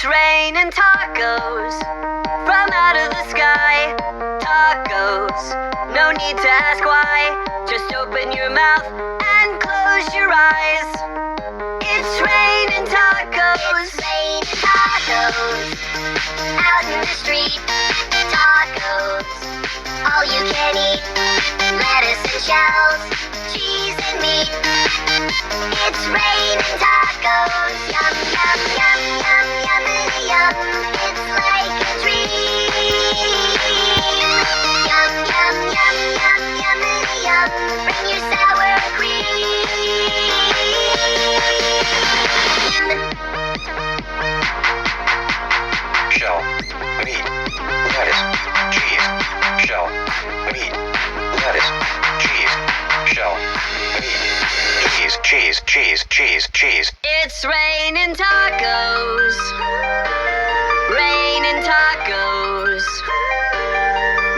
It's raining tacos from out of the sky. Tacos, no need to ask why. Just open your mouth and close your eyes. It's raining tacos. It's raining tacos out in the street. Tacos, all you can eat. Lettuce and shells, cheese and meat. It's raining tacos. Yum, yum, yum, yum, yummity yum. It's like a treat. Yum, yum, yum, yum, yummity yum. Bring your sour cream. Shell, meat, lettuce, cheese, shell, meat, lettuce, cheese, shell, meat, cheese. It's raining tacos. Raining tacos.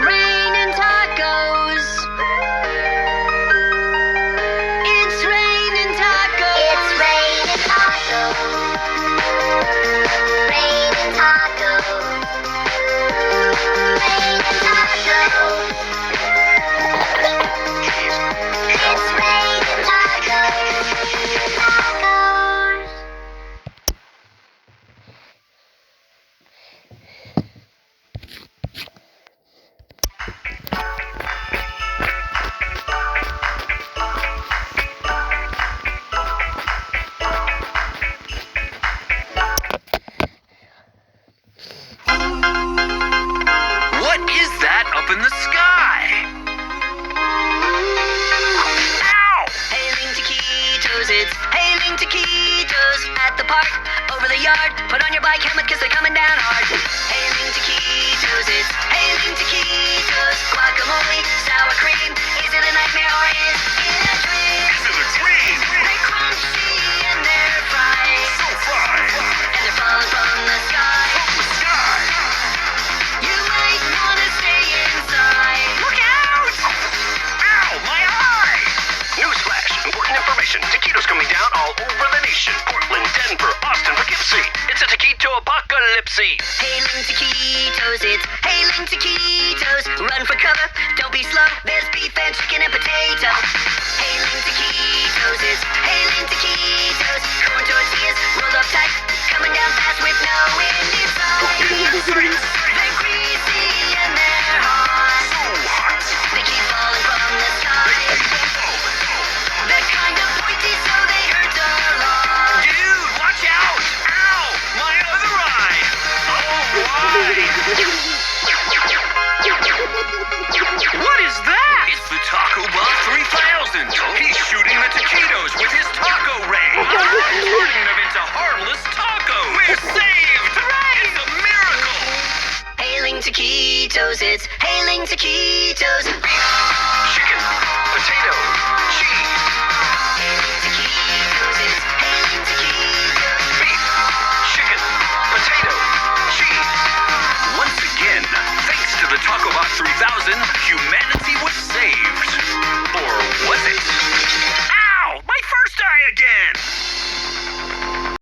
Raining tacos. It's raining tacos. It's raining tacos. Raining tacos. Raining tacos. Cheese, It's raining tacos. Tacos. What is that up in the sky? Ow! Hailing taquitos, it's hailing taquitos at the park, over the yard. Put on your bike helmet, cause they're coming down hard. Hailing taquitos, it's hailing taquitos. Guacamole, sour cream. Is it a nightmare or is it a dream? Is it a dream? They're crunchy and they're fried, So fine. and they're falling from the sky. From the sky. You might wanna stay inside. Look out! Ow, my eye! Newsflash, important information. Taquitos coming down all over the nation. Portland, Denver, Austin, Poughkeepsie. It's a taquito apocalypse. Hailing taquitos, it's hailing taquitos. Run for cover, don't be slow. There's beef and chicken and potato. Hailing taquitos, it's hailing taquitos. Corn tortillas rolled up tight, coming down fast with no wind inside. They're greasy and they're hot. So hot. They keep falling from the sky. They're kind of pointy, so they hurt a lot. Dude, watch out! Ow! My other eye! Oh, why? What is that? It's the Taco Ball 3000. He's shooting the taquitos with his taco ray. Turning them into harmless tacos. We're saved! It's a miracle! Hailing taquitos, it's hailing taquitos. Chicken, potato, cheese. Hailing taquitos, it's hailing taquitos.